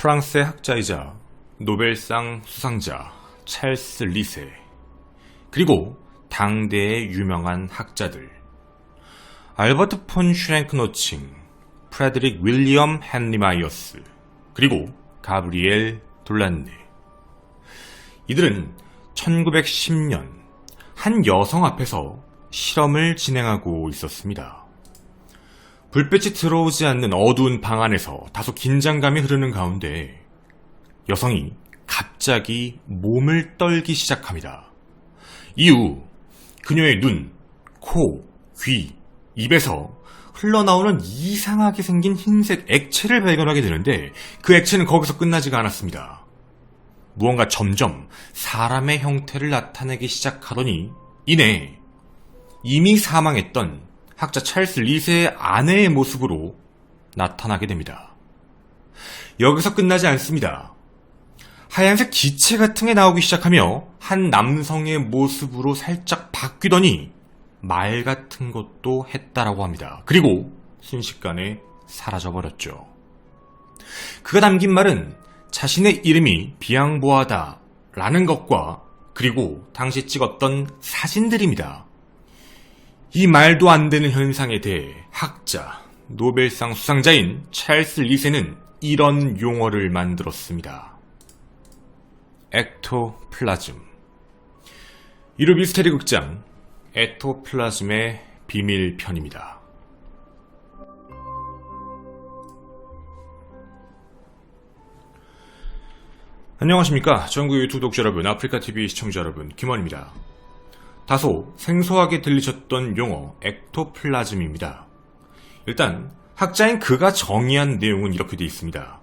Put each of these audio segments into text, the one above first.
프랑스의 학자이자 노벨상 수상자 찰스 리세, 그리고 당대의 유명한 학자들 알버트 폰 슈랭크노칭, 프레드릭 윌리엄 헨리 마이어스, 그리고 가브리엘 돌란네. 이들은 1910년 한 여성 앞에서 실험을 진행하고 있었습니다. 불빛이 들어오지 않는 어두운 방 안에서 다소 긴장감이 흐르는 가운데 여성이 갑자기 몸을 떨기 시작합니다. 이후 그녀의 눈, 코, 귀, 입에서 흘러나오는 이상하게 생긴 흰색 액체를 발견하게 되는데 그 액체는 거기서 끝나지가 않았습니다. 무언가 점점 사람의 형태를 나타내기 시작하더니 이내 이미 사망했던 학자 찰스 리세의 아내의 모습으로 나타나게 됩니다. 여기서 끝나지 않습니다. 하얀색 기체 같은 게 나오기 시작하며 한 남성의 모습으로 살짝 바뀌더니 말 같은 것도 했다라고 합니다. 그리고 순식간에 사라져버렸죠. 그가 남긴 말은 자신의 이름이 비앙보아다 라는 것과 그리고 당시 찍었던 사진들입니다. 이 말도 안 되는 현상에 대해 학자, 노벨상 수상자인 찰스 리세는 이런 용어를 만들었습니다. 액토플라즘. 이루 미스테리 극장 액토플라즘의 비밀편입니다. 안녕하십니까. 전국 유튜브 독자 여러분, 아프리카TV 시청자 여러분, 김원입니다. 다소 생소하게 들리셨던 용어 액토플라즘입니다. 일단 학자인 그가 정의한 내용은 이렇게 되어 있습니다.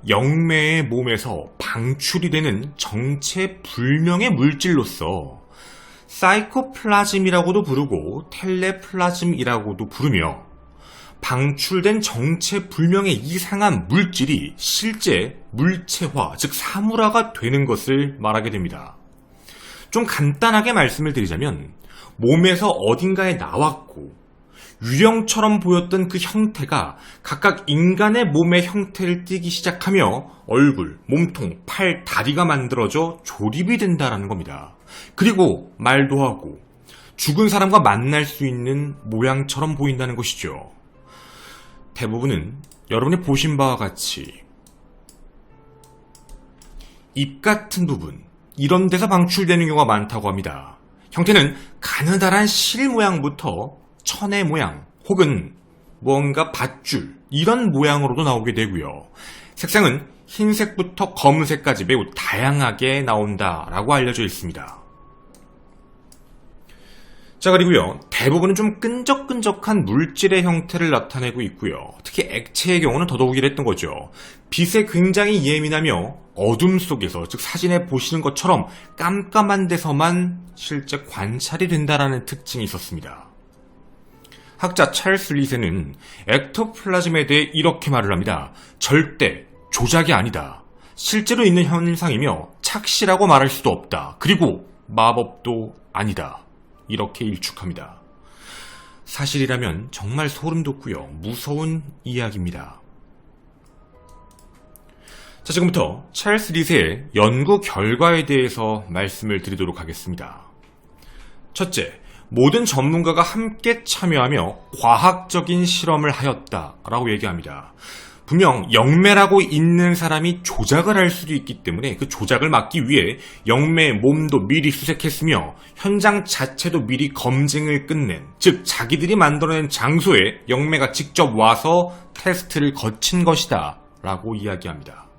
영매의 몸에서 방출이 되는 정체불명의 물질로서 사이코플라즘이라고도 부르고 텔레플라즘이라고도 부르며 방출된 정체불명의 이상한 물질이 실제 물체화, 즉 사물화가 되는 것을 말하게 됩니다. 좀 간단하게 말씀을 드리자면 몸에서 어딘가에 나왔고 유령처럼 보였던 그 형태가 각각 인간의 몸의 형태를 띠기 시작하며 얼굴, 몸통, 팔, 다리가 만들어져 조립이 된다는 겁니다. 그리고 말도 하고 죽은 사람과 만날 수 있는 모양처럼 보인다는 것이죠. 대부분은 여러분이 보신 바와 같이 입 같은 부분, 이런 데서 방출되는 경우가 많다고 합니다. 형태는 가느다란 실 모양부터 천의 모양 혹은 뭔가 밧줄, 이런 모양으로도 나오게 되고요. 색상은 흰색부터 검은색까지 매우 다양하게 나온다라고 알려져 있습니다. 자, 그리고요, 대부분은 좀 끈적끈적한 물질의 형태를 나타내고 있고요. 특히 액체의 경우는 더더욱 이랬던 거죠. 빛에 굉장히 예민하며 어둠 속에서, 즉 사진에 보시는 것처럼 깜깜한 데서만 실제 관찰이 된다는 특징이 있었습니다. 학자 찰스 리세는 액토플라즘에 대해 이렇게 말을 합니다. 절대 조작이 아니다. 실제로 있는 현상이며 착시라고 말할 수도 없다. 그리고 마법도 아니다. 이렇게 일축합니다. 사실이라면 정말 소름 돋고요, 무서운 이야기입니다. 자, 지금부터 찰스 리세의 연구 결과에 대해서 말씀을 드리도록 하겠습니다. 첫째, 모든 전문가가 함께 참여하며 과학적인 실험을 하였다라고 얘기합니다. 분명 영매라고 있는 사람이 조작을 할 수도 있기 때문에 그 조작을 막기 위해 영매의 몸도 미리 수색했으며 현장 자체도 미리 검증을 끝낸, 즉 자기들이 만들어낸 장소에 영매가 직접 와서 테스트를 거친 것이다 라고 이야기합니다.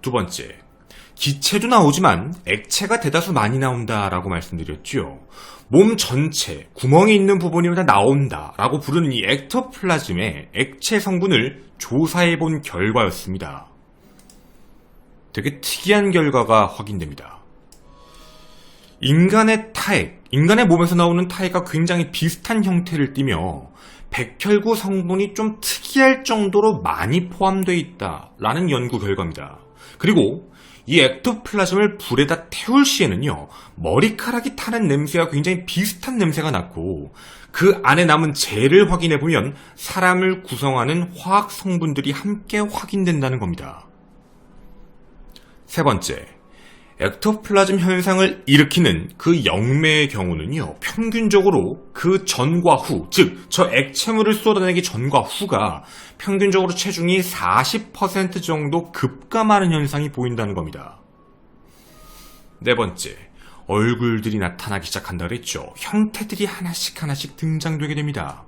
두 번째, 기체도 나오지만 액체가 대다수 많이 나온다라고 말씀드렸죠. 몸 전체, 구멍이 있는 부분이마다 나온다라고 부르는 이 액토플라즘의 액체 성분을 조사해본 결과였습니다. 되게 특이한 결과가 확인됩니다. 인간의 타액, 인간의 몸에서 나오는 타액과 굉장히 비슷한 형태를 띠며 백혈구 성분이 좀 특이할 정도로 많이 포함되어 있다라는 연구 결과입니다. 그리고 이 액토플라즘을 불에다 태울 시에는요, 머리카락이 타는 냄새와 굉장히 비슷한 냄새가 났고, 그 안에 남은 재를 확인해보면 사람을 구성하는 화학 성분들이 함께 확인된다는 겁니다. 세 번째, 액토플라즘 현상을 일으키는 그 영매의 경우는요, 평균적으로 그 전과 후, 즉 저 액체물을 쏟아내기 전과 후가 평균적으로 체중이 40% 정도 급감하는 현상이 보인다는 겁니다. 네 번째, 얼굴들이 나타나기 시작한다 그랬죠. 형태들이 하나씩 등장되게 됩니다.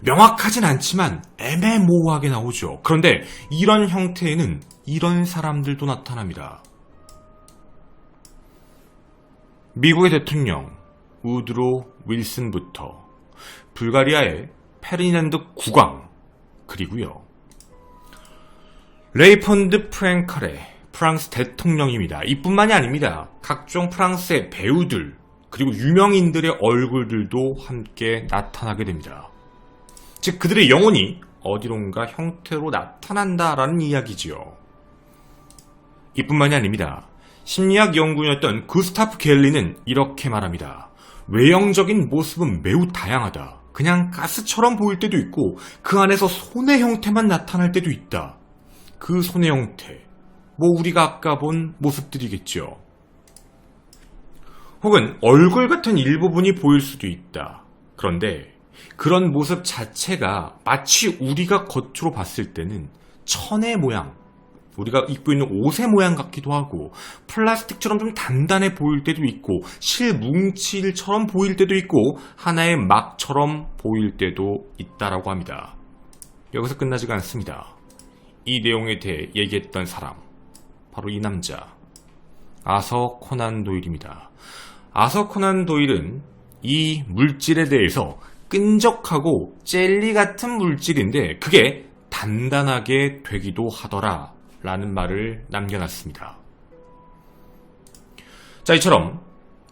명확하진 않지만 애매모호하게 나오죠. 그런데 이런 형태에는 이런 사람들도 나타납니다. 미국의 대통령 우드로 윌슨부터 불가리아의 페르디난드 국왕, 그리고요 레이폰드 프랭카레 프랑스 대통령입니다. 이뿐만이 아닙니다. 각종 프랑스의 배우들 그리고 유명인들의 얼굴들도 함께 나타나게 됩니다. 즉 그들의 영혼이 어디론가 형태로 나타난다라는 이야기지요. 이뿐만이 아닙니다. 심리학 연구인이었던 구스타프 갤리는 이렇게 말합니다. 외형적인 모습은 매우 다양하다. 그냥 가스처럼 보일 때도 있고 그 안에서 손의 형태만 나타날 때도 있다. 그 손의 형태, 우리가 아까 본 모습들이겠죠. 혹은 얼굴 같은 일부분이 보일 수도 있다. 그런데 그런 모습 자체가 마치 우리가 겉으로 봤을 때는 천의 모양, 우리가 입고 있는 옷의 모양 같기도 하고 플라스틱처럼 좀 단단해 보일 때도 있고 실뭉칠처럼 보일 때도 있고 하나의 막처럼 보일 때도 있다라고 합니다. 여기서 끝나지가 않습니다. 이 내용에 대해 얘기했던 사람, 바로 이 남자, 아서 코난 도일입니다. 아서 코난 도일은 이 물질에 대해서 끈적하고 젤리 같은 물질인데 그게 단단하게 되기도 하더라 라는 말을 남겨놨습니다. 자, 이처럼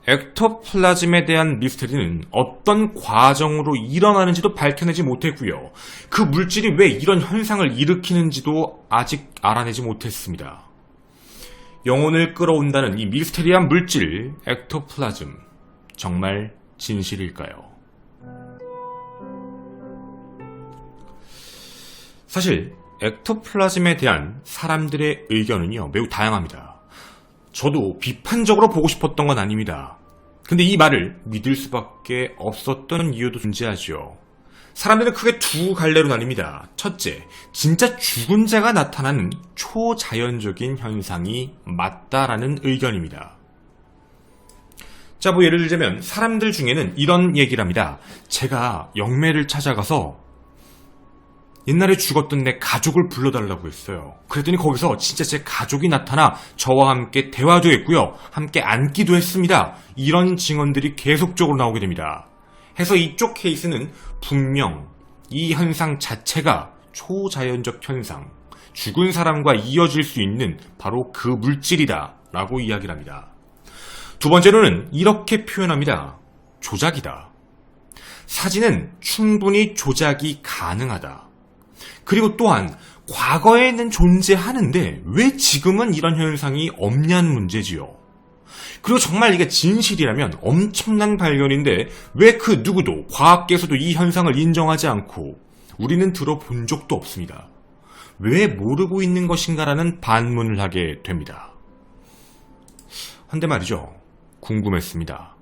액토플라즘에 대한 미스테리는 어떤 과정으로 일어나는지도 밝혀내지 못했고요. 그 물질이 왜 이런 현상을 일으키는지도 아직 알아내지 못했습니다. 영혼을 끌어온다는 이 미스테리한 물질, 액토플라즘, 정말 진실일까요? 사실 액토플라즘에 대한 사람들의 의견은요, 매우 다양합니다. 저도 비판적으로 보고 싶었던 건 아닙니다. 근데 이 말을 믿을 수밖에 없었던 이유도 존재하죠. 사람들은 크게 두 갈래로 나뉩니다. 첫째, 진짜 죽은 자가 나타나는 초자연적인 현상이 맞다라는 의견입니다. 자, 예를 들자면 사람들 중에는 이런 얘기를 합니다. 제가 영매를 찾아가서 옛날에 죽었던 내 가족을 불러달라고 했어요. 그랬더니 거기서 진짜 제 가족이 나타나 저와 함께 대화도 했고요. 함께 앉기도 했습니다. 이런 증언들이 계속적으로 나오게 됩니다. 해서 이쪽 케이스는 분명 이 현상 자체가 초자연적 현상, 죽은 사람과 이어질 수 있는 바로 그 물질이다 라고 이야기를 합니다. 두 번째로는 이렇게 표현합니다. 조작이다. 사진은 충분히 조작이 가능하다. 그리고 또한 과거에는 존재하는데 왜 지금은 이런 현상이 없냐는 문제지요. 그리고 정말 이게 진실이라면 엄청난 발견인데 왜 그 누구도 과학계에서도 이 현상을 인정하지 않고 우리는 들어본 적도 없습니다. 왜 모르고 있는 것인가라는 반문을 하게 됩니다. 한데 말이죠. 궁금했습니다.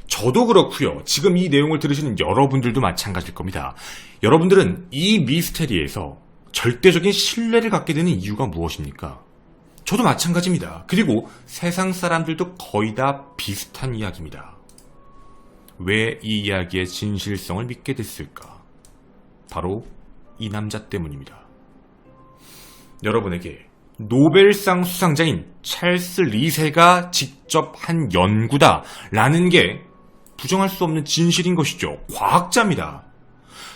저도 그렇고요. 지금 이 내용을 들으시는 여러분들도 마찬가지일 겁니다. 여러분들은 이 미스테리에서 절대적인 신뢰를 갖게 되는 이유가 무엇입니까? 저도 마찬가지입니다. 그리고 세상 사람들도 거의 다 비슷한 이야기입니다. 왜 이 이야기의 진실성을 믿게 됐을까? 바로 이 남자 때문입니다. 여러분에게 노벨상 수상자인 찰스 리세가 직접 한 연구다라는 게 부정할 수 없는 진실인 것이죠. 과학자입니다.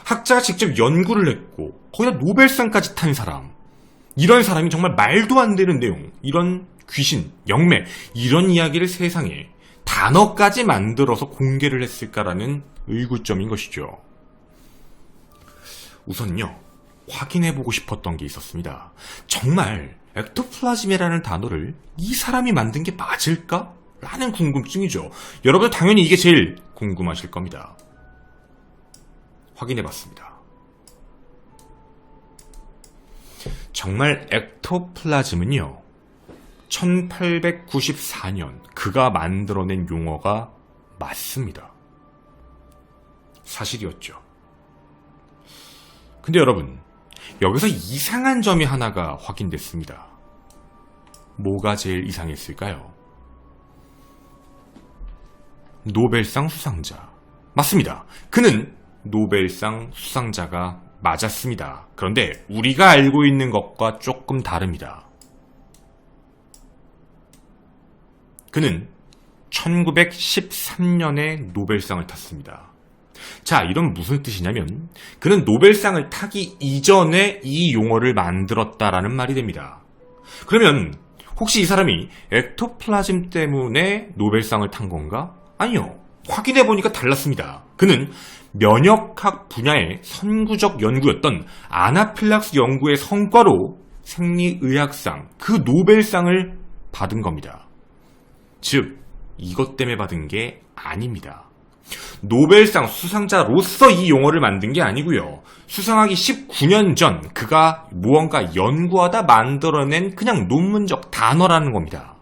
학자가 직접 연구를 했고 거기다 노벨상까지 탄 사람. 이런 사람이 정말 말도 안 되는 내용, 이런 귀신, 영매, 이런 이야기를 세상에 단어까지 만들어서 공개를 했을까라는 의구점인 것이죠. 우선요, 확인해보고 싶었던 게 있었습니다. 정말 액토플라즘이라는 단어를 이 사람이 만든 게 맞을까? 라는 궁금증이죠. 여러분 당연히 이게 제일 궁금하실 겁니다. 확인해봤습니다. 정말 액토플라즘은요, 1894년 그가 만들어낸 용어가 맞습니다. 사실이었죠. 근데 여러분, 여기서 이상한 점이 하나가 확인됐습니다. 뭐가 제일 이상했을까요? 노벨상 수상자. 맞습니다. 그는 노벨상 수상자가 맞았습니다. 그런데 우리가 알고 있는 것과 조금 다릅니다. 그는 1913년에 노벨상을 탔습니다. 자, 이건 무슨 뜻이냐면 그는 노벨상을 타기 이전에 이 용어를 만들었다라는 말이 됩니다. 그러면 혹시 이 사람이 액토플라즘 때문에 노벨상을 탄 건가? 아니요. 확인해보니까 달랐습니다. 그는 면역학 분야의 선구적 연구였던 아나필락스 연구의 성과로 생리의학상, 그 노벨상을 받은 겁니다. 즉, 이것 때문에 받은 게 아닙니다. 노벨상 수상자로서 이 용어를 만든 게 아니고요. 수상하기 19년 전 그가 무언가 연구하다 만들어낸 그냥 논문적 단어라는 겁니다.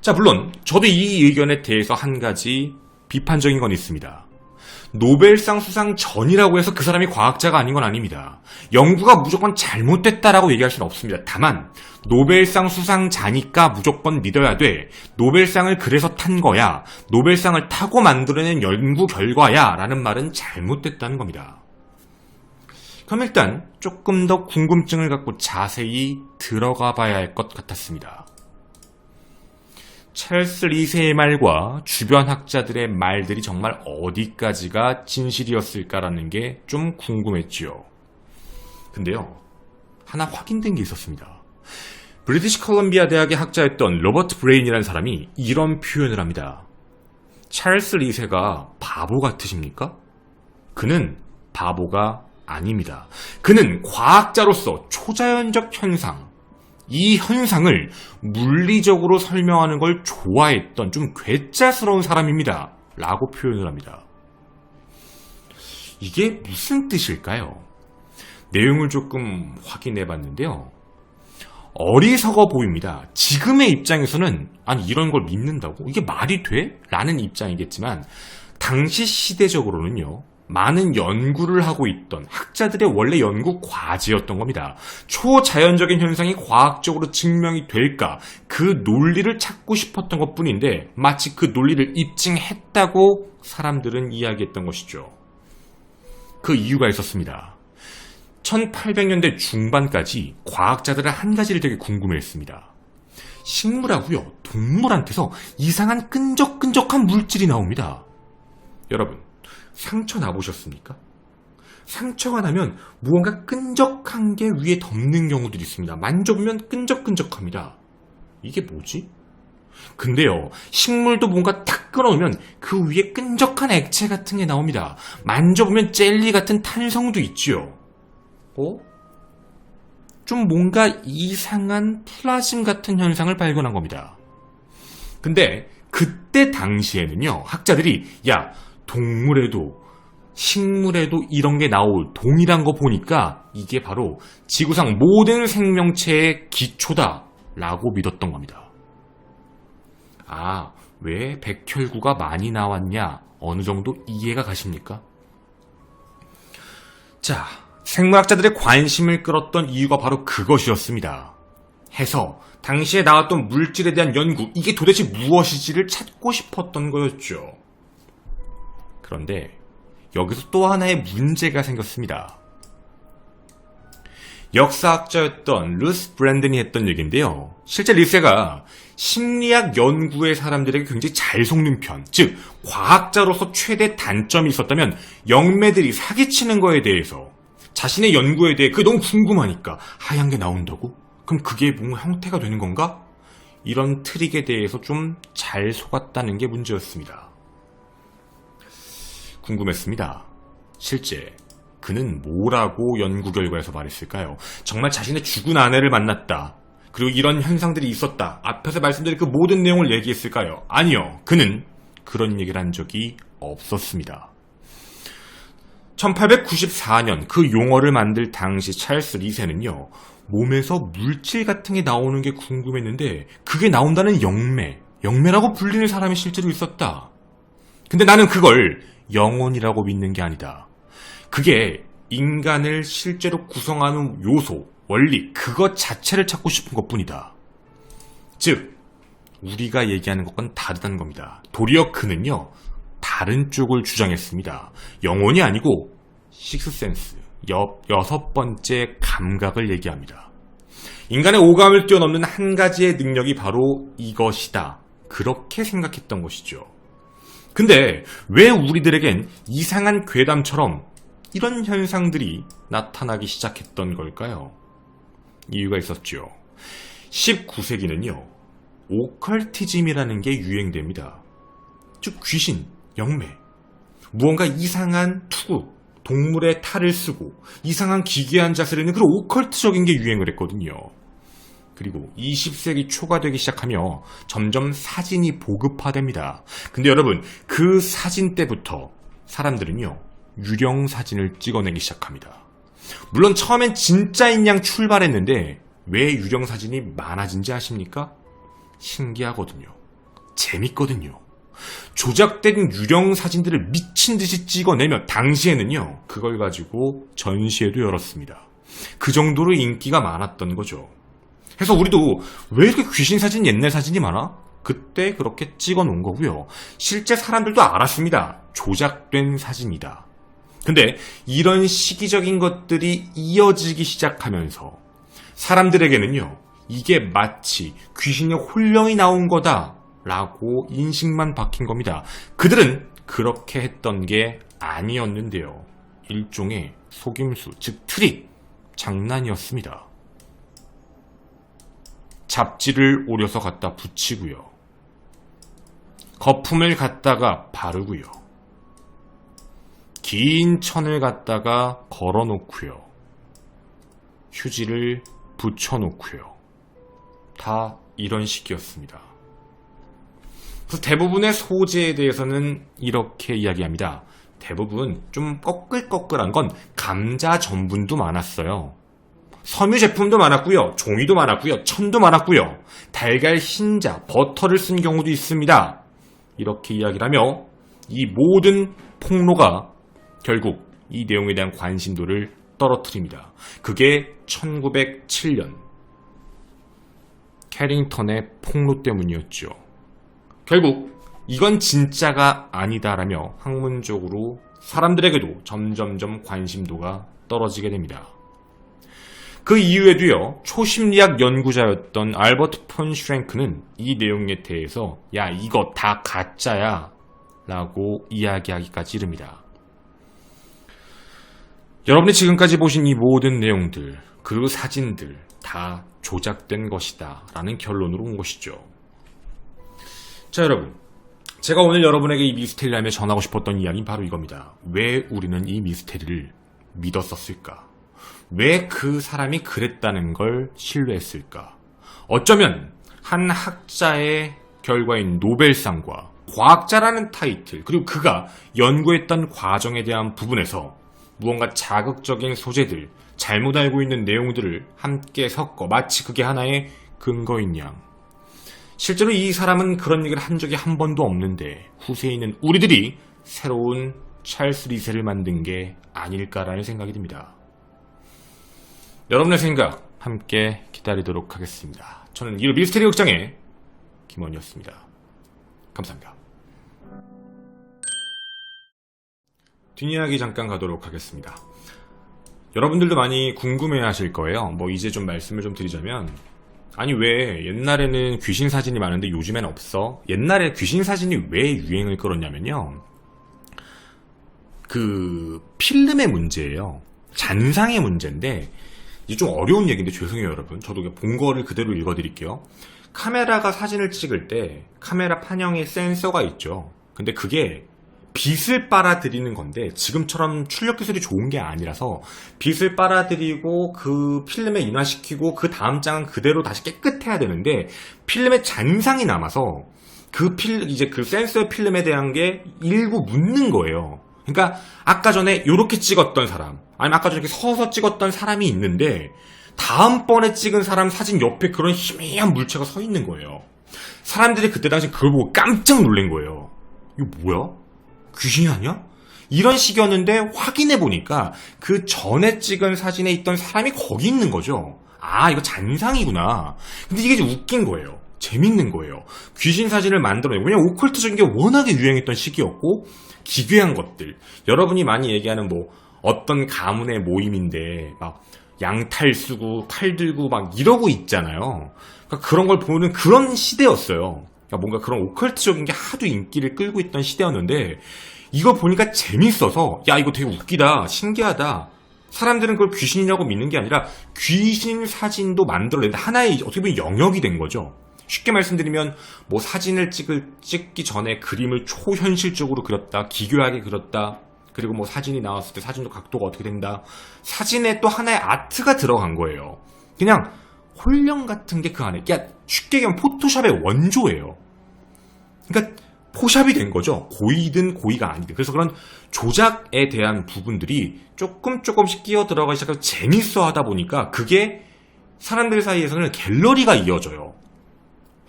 자, 물론 저도 이 의견에 대해서 한 가지 비판적인 건 있습니다. 노벨상 수상 전이라고 해서 그 사람이 과학자가 아닌 건 아닙니다. 연구가 무조건 잘못됐다라고 얘기할 수는 없습니다. 다만 노벨상 수상자니까 무조건 믿어야 돼. 노벨상을 그래서 탄 거야. 노벨상을 타고 만들어낸 연구 결과야. 라는 말은 잘못됐다는 겁니다. 그럼 일단 조금 더 궁금증을 갖고 자세히 들어가 봐야 할 것 같았습니다. 찰스 리세의 말과 주변 학자들의 말들이 정말 어디까지가 진실이었을까라는 게 좀 궁금했지요. 근데요, 하나 확인된 게 있었습니다. 브리티시 컬럼비아 대학의 학자였던 로버트 브레인이라는 사람이 이런 표현을 합니다. 찰스 리세가 바보 같으십니까? 그는 바보가 아닙니다. 그는 과학자로서 초자연적 현상, 이 현상을 물리적으로 설명하는 걸 좋아했던 좀 괴짜스러운 사람입니다. 라고 표현을 합니다. 이게 무슨 뜻일까요? 내용을 조금 확인해 봤는데요. 어리석어 보입니다. 지금의 입장에서는 아니 이런 걸 믿는다고? 이게 말이 돼? 라는 입장이겠지만 당시 시대적으로는요. 많은 연구를 하고 있던 학자들의 원래 연구 과제였던 겁니다. 초자연적인 현상이 과학적으로 증명이 될까? 그 논리를 찾고 싶었던 것뿐인데 마치 그 논리를 입증했다고 사람들은 이야기했던 것이죠. 그 이유가 있었습니다. 1800년대 중반까지 과학자들은 한 가지를 되게 궁금해했습니다. 식물하고요, 동물한테서 이상한 끈적끈적한 물질이 나옵니다. 여러분, 상처 나보셨습니까? 상처가 나면 무언가 끈적한 게 위에 덮는 경우들이 있습니다. 만져보면 끈적끈적합니다. 이게 뭐지? 근데요, 식물도 뭔가 탁 끌어오면 그 위에 끈적한 액체 같은 게 나옵니다. 만져보면 젤리 같은 탄성도 있지요. 좀 뭔가 이상한 플라즘 같은 현상을 발견한 겁니다. 근데 그때 당시에는요, 학자들이 야, 동물에도 식물에도 이런 게 나올 동일한 거 보니까 이게 바로 지구상 모든 생명체의 기초다 라고 믿었던 겁니다. 아, 왜 백혈구가 많이 나왔냐? 어느 정도 이해가 가십니까? 자, 생물학자들의 관심을 끌었던 이유가 바로 그것이었습니다. 해서 당시에 나왔던 물질에 대한 연구, 이게 도대체 무엇이지를 찾고 싶었던 거였죠. 그런데 여기서 또 하나의 문제가 생겼습니다. 역사학자였던 루스 브랜든이 했던 얘기인데요. 실제 리세가 심리학 연구의 사람들에게 굉장히 잘 속는 편, 즉 과학자로서 최대 단점이 있었다면 영매들이 사기치는 거에 대해서 자신의 연구에 대해 그게 너무 궁금하니까 하얀 게 나온다고? 그럼 그게 뭔가 형태가 되는 건가? 이런 트릭에 대해서 좀 잘 속았다는 게 문제였습니다. 궁금했습니다. 실제 그는 뭐라고 연구 결과에서 말했을까요? 정말 자신의 죽은 아내를 만났다. 그리고 이런 현상들이 있었다. 앞에서 말씀드린 그 모든 내용을 얘기했을까요? 아니요. 그는 그런 얘기를 한 적이 없었습니다. 1894년 그 용어를 만들 당시 찰스 리세는요. 몸에서 물질 같은 게 나오는 게 궁금했는데 그게 나온다는 영매라고 불리는 사람이 실제로 있었다. 근데 나는 그걸 영혼이라고 믿는 게 아니다. 그게 인간을 실제로 구성하는 요소, 원리, 그것 자체를 찾고 싶은 것뿐이다. 즉, 우리가 얘기하는 것과는 다르다는 겁니다. 도리어 그는요, 다른 쪽을 주장했습니다. 영혼이 아니고 식스센스, 여섯 번째 감각을 얘기합니다. 인간의 오감을 뛰어넘는 한 가지의 능력이 바로 이것이다. 그렇게 생각했던 것이죠. 근데 왜 우리들에겐 이상한 괴담처럼 이런 현상들이 나타나기 시작했던 걸까요? 이유가 있었죠. 19세기는요. 오컬티즘이라는 게 유행됩니다. 즉 귀신, 영매, 무언가 이상한 투구, 동물의 탈을 쓰고 이상한 기괴한 자세를 하는 그런 오컬트적인 게 유행을 했거든요. 그리고 20세기 초가 되기 시작하며 점점 사진이 보급화됩니다. 근데 여러분, 그 사진 때부터 사람들은요, 유령 사진을 찍어내기 시작합니다. 물론 처음엔 진짜인 양 출발했는데 왜 유령 사진이 많아진지 아십니까? 신기하거든요. 재밌거든요. 조작된 유령 사진들을 미친 듯이 찍어내며 당시에는요, 그걸 가지고 전시회도 열었습니다. 그 정도로 인기가 많았던 거죠. 그래서 우리도 왜 이렇게 귀신 사진, 옛날 사진이 많아? 그때 그렇게 찍어 놓은 거고요. 실제 사람들도 알았습니다. 조작된 사진이다. 근데 이런 시기적인 것들이 이어지기 시작하면서 사람들에게는요, 이게 마치 귀신의 혼령이 나온 거다 라고 인식만 박힌 겁니다. 그들은 그렇게 했던 게 아니었는데요. 일종의 속임수, 즉 트릭, 장난이었습니다. 잡지를 오려서 갖다 붙이고요. 거품을 갖다가 바르고요. 긴 천을 갖다가 걸어놓고요. 휴지를 붙여놓고요. 다 이런 식이었습니다. 그래서 대부분의 소재에 대해서는 이렇게 이야기합니다. 대부분 좀 꺼끌꺼끌한 건 감자 전분도 많았어요. 섬유 제품도 많았고요. 종이도 많았고요. 천도 많았고요. 달걀 흰자, 버터를 쓴 경우도 있습니다. 이렇게 이야기를 하며 이 모든 폭로가 결국 이 내용에 대한 관심도를 떨어뜨립니다. 그게 1907년 캐링턴의 폭로 때문이었죠. 결국 이건 진짜가 아니다라며 학문적으로 사람들에게도 점점점 관심도가 떨어지게 됩니다. 그 이후에도요, 초심리학 연구자였던 알버트 폰 슈랭크는 이 내용에 대해서 야, 이거 다 가짜야 라고 이야기하기까지 이릅니다. 여러분이 지금까지 보신 이 모든 내용들, 그 사진들 다 조작된 것이다 라는 결론으로 온 것이죠. 자, 여러분, 제가 오늘 여러분에게 이 미스테리를 하며 전하고 싶었던 이야기는 바로 이겁니다. 왜 우리는 이 미스테리를 믿었었을까? 왜 그 사람이 그랬다는 걸 신뢰했을까? 어쩌면 한 학자의 결과인 노벨상과 과학자라는 타이틀, 그리고 그가 연구했던 과정에 대한 부분에서 무언가 자극적인 소재들, 잘못 알고 있는 내용들을 함께 섞어 마치 그게 하나의 근거인 양. 실제로 이 사람은 그런 얘기를 한 적이 한 번도 없는데 후세에 있는 우리들이 새로운 찰스 리세를 만든 게 아닐까라는 생각이 듭니다. 여러분의 생각 함께 기다리도록 하겠습니다. 저는 이 미스테리 극장의 김원이었습니다. 감사합니다. 뒷이야기 잠깐 가도록 하겠습니다. 여러분들도 많이 궁금해 하실 거예요. 이제 좀 말씀을 좀 드리자면, 아니 왜 옛날에는 귀신 사진이 많은데 요즘엔 없어? 옛날에 귀신 사진이 왜 유행을 끌었냐면요, 그 필름의 문제예요. 잔상의 문제인데, 이게 좀 어려운 얘기인데 죄송해요 여러분. 저도 본 거를 그대로 읽어드릴게요. 카메라가 사진을 찍을 때 카메라 판형에 센서가 있죠. 근데 그게 빛을 빨아들이는 건데 지금처럼 출력 기술이 좋은 게 아니라서 빛을 빨아들이고 그 필름에 인화시키고 그 다음 장은 그대로 다시 깨끗해야 되는데 필름에 잔상이 남아서 이제 그 센서의 필름에 대한 게 일부 묻는 거예요. 그러니까 아까 전에 요렇게 찍었던 사람 아니면 아까 전에 이렇게 서서 찍었던 사람이 있는데 다음번에 찍은 사람 사진 옆에 그런 희미한 물체가 서 있는 거예요. 사람들이 그때 당시 그걸 보고 깜짝 놀란 거예요. 이거 뭐야? 귀신이 아니야? 이런 식이었는데 확인해 보니까 그 전에 찍은 사진에 있던 사람이 거기 있는 거죠. 아, 이거 잔상이구나. 근데 이게 좀 웃긴 거예요. 재밌는 거예요. 귀신 사진을 만들어내고, 왜냐면 오컬트적인 게 워낙에 유행했던 시기였고 기괴한 것들, 여러분이 많이 얘기하는 뭐 어떤 가문의 모임인데 막 양탈 쓰고 칼 들고 막 이러고 있잖아요. 그러니까 그런 걸 보는 그런 시대였어요. 그러니까 뭔가 그런 오컬트적인 게 하도 인기를 끌고 있던 시대였는데 이거 보니까 재밌어서 야 이거 되게 웃기다, 신기하다. 사람들은 그걸 귀신이라고 믿는 게 아니라 귀신 사진도 만들어낸다. 하나의 어떻게 보면 영역이 된 거죠. 쉽게 말씀드리면 뭐 사진을 찍기 전에 그림을 초현실적으로 그렸다, 기괴하게 그렸다, 그리고 뭐 사진이 나왔을 때 사진도 각도가 어떻게 된다. 사진에 또 하나의 아트가 들어간 거예요. 그냥 홀령 같은 게 그 안에, 그러니까 쉽게 얘기하면 포토샵의 원조예요. 그러니까 포샵이 된 거죠. 고의든 고의가 아니든. 그래서 그런 조작에 대한 부분들이 조금씩 끼어 들어가기 시작해서 재밌어 하다 보니까 그게 사람들 사이에서는 갤러리가 이어져요.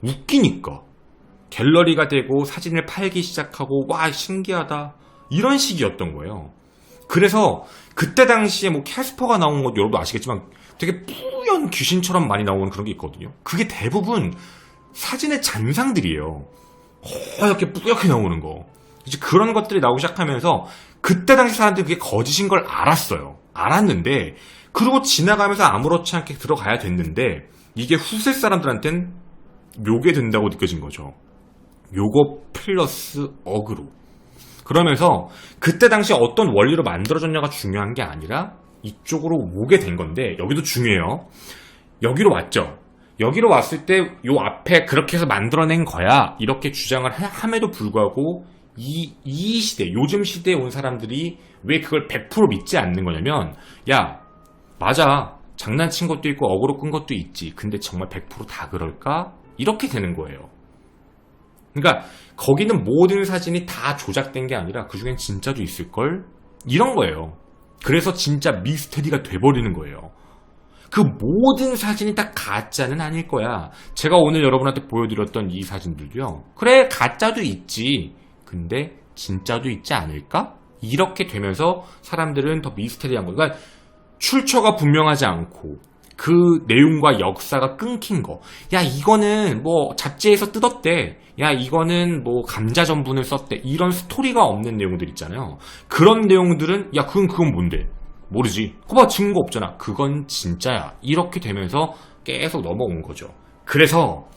웃기니까. 갤러리가 되고 사진을 팔기 시작하고 와 신기하다. 이런 식이었던 거예요. 그래서 그때 당시에 뭐 캐스퍼가 나온 것 여러분도 아시겠지만 되게 뿌연 귀신처럼 많이 나오는 그런 게 있거든요. 그게 대부분 사진의 잔상들이에요. 허옇게 뿌옇게 나오는 거. 이제 그런 것들이 나오기 시작하면서 그때 당시 사람들이 그게 거짓인 걸 알았어요. 알았는데 그러고 지나가면서 아무렇지 않게 들어가야 됐는데 이게 후세 사람들한텐 묘게 된다고 느껴진 거죠. 요거 플러스 어그로. 그러면서 그때 당시 어떤 원리로 만들어졌냐가 중요한 게 아니라 이쪽으로 오게 된 건데 여기도 중요해요. 여기로 왔죠. 여기로 왔을 때 요 앞에 그렇게 해서 만들어낸 거야 이렇게 주장을 함에도 불구하고 이 시대, 요즘 시대에 온 사람들이 왜 그걸 100% 믿지 않는 거냐면 야 맞아 장난친 것도 있고 어그로 끈 것도 있지 근데 정말 100% 다 그럴까? 이렇게 되는 거예요. 그러니까 거기는 모든 사진이 다 조작된 게 아니라 그중엔 진짜도 있을걸? 이런 거예요. 그래서 진짜 미스테리가 돼버리는 거예요. 그 모든 사진이 다 가짜는 아닐 거야. 제가 오늘 여러분한테 보여드렸던 이 사진들도요. 그래 가짜도 있지. 근데 진짜도 있지 않을까? 이렇게 되면서 사람들은 더 미스테리한 거. 그러니까 출처가 분명하지 않고 그 내용과 역사가 끊긴 거. 야 이거는 뭐 잡지에서 뜯었대. 야 이거는 뭐 감자 전분을 썼대. 이런 스토리가 없는 내용들 있잖아요. 그런 내용들은 야 그건 뭔데? 모르지. 그거 봐 증거 없잖아. 그건 진짜야. 이렇게 되면서 계속 넘어온 거죠. 그래서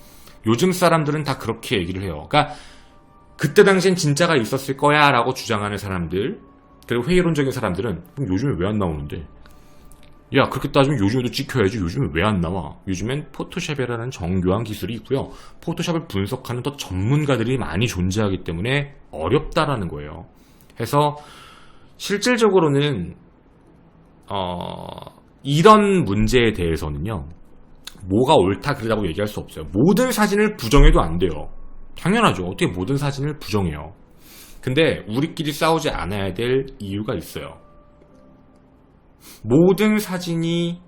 요즘 사람들은 다 그렇게 얘기를 해요. 그러니까 그때 당시엔 진짜가 있었을 거야 라고 주장하는 사람들, 그리고 회의론적인 사람들은 그럼 요즘에 왜 안 나오는데? 야 그렇게 따지면 요즘에도 찍혀야지. 요즘에 왜 안 나와? 요즘엔 포토샵이라는 정교한 기술이 있고요. 포토샵을 분석하는 더 전문가들이 많이 존재하기 때문에 어렵다라는 거예요. 해서 실질적으로는 이런 문제에 대해서는요. 뭐가 옳다 그르다고 얘기할 수 없어요. 모든 사진을 부정해도 안 돼요. 당연하죠. 어떻게 모든 사진을 부정해요. 근데 우리끼리 싸우지 않아야 될 이유가 있어요. 모든 사진이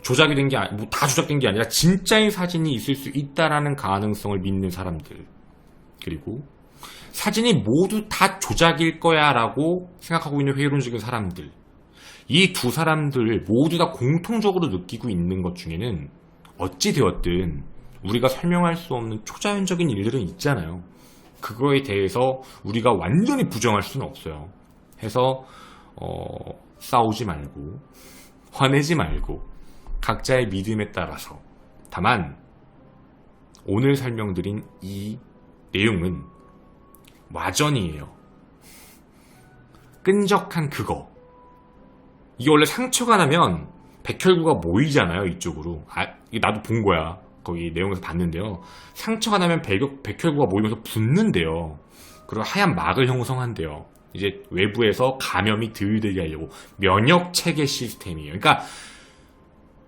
조작이 된 게 뭐 다 조작된 게 아니라 진짜인 사진이 있을 수 있다라는 가능성을 믿는 사람들, 그리고 사진이 모두 다 조작일 거야 라고 생각하고 있는 회의론적인 사람들, 이 두 사람들 모두 다 공통적으로 느끼고 있는 것 중에는 어찌 되었든 우리가 설명할 수 없는 초자연적인 일들은 있잖아요. 그거에 대해서 우리가 완전히 부정할 수는 없어요. 해서 싸우지 말고 화내지 말고 각자의 믿음에 따라서, 다만 오늘 설명드린 이 내용은 와전이에요. 끈적한 그거. 이게 원래 상처가 나면 백혈구가 모이잖아요, 이쪽으로. 이게 나도 본 거야. 거기 내용에서 봤는데요. 상처가 나면 백혈구가 모이면서 붓는데요. 그리고 하얀 막을 형성한대요. 이제 외부에서 감염이 덜 되게 하려고. 면역 체계 시스템이에요. 그러니까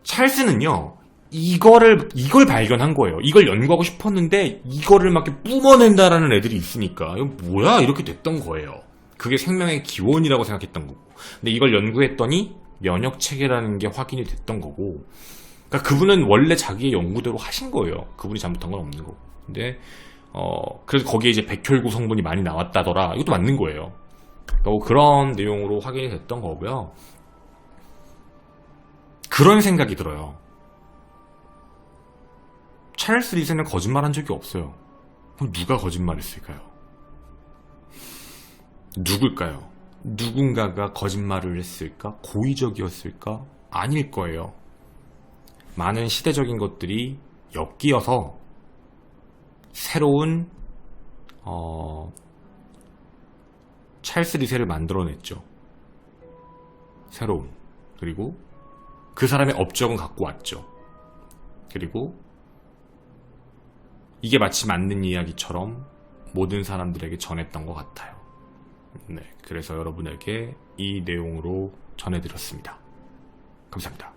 찰스는요, 이걸 발견한 거예요. 이걸 연구하고 싶었는데 이거를 막 이렇게 뿜어낸다라는 애들이 있으니까 이거 뭐야 이렇게 됐던 거예요. 그게 생명의 기원이라고 생각했던 거고. 근데 이걸 연구했더니 면역 체계라는 게 확인이 됐던 거고. 그러니까 그분은 원래 자기의 연구대로 하신 거예요. 그분이 잘못한 건 없는 거고. 근데 그래서 거기에 이제 백혈구 성분이 많이 나왔다더라. 이것도 맞는 거예요. 그러니까 그런 내용으로 확인이 됐던 거고요. 그런 생각이 들어요. 찰스 리셋은 거짓말한 적이 없어요. 그럼 누가 거짓말했을까요? 누굴까요? 누군가가 거짓말을 했을까? 고의적이었을까? 아닐 거예요. 많은 시대적인 것들이 엮이어서 새로운 찰스 리셋을 만들어냈죠. 새로운. 그리고 그 사람의 업적은 갖고 왔죠. 그리고 이게 마치 맞는 이야기처럼 모든 사람들에게 전했던 것 같아요. 네, 그래서 여러분에게 이 내용으로 전해드렸습니다. 감사합니다.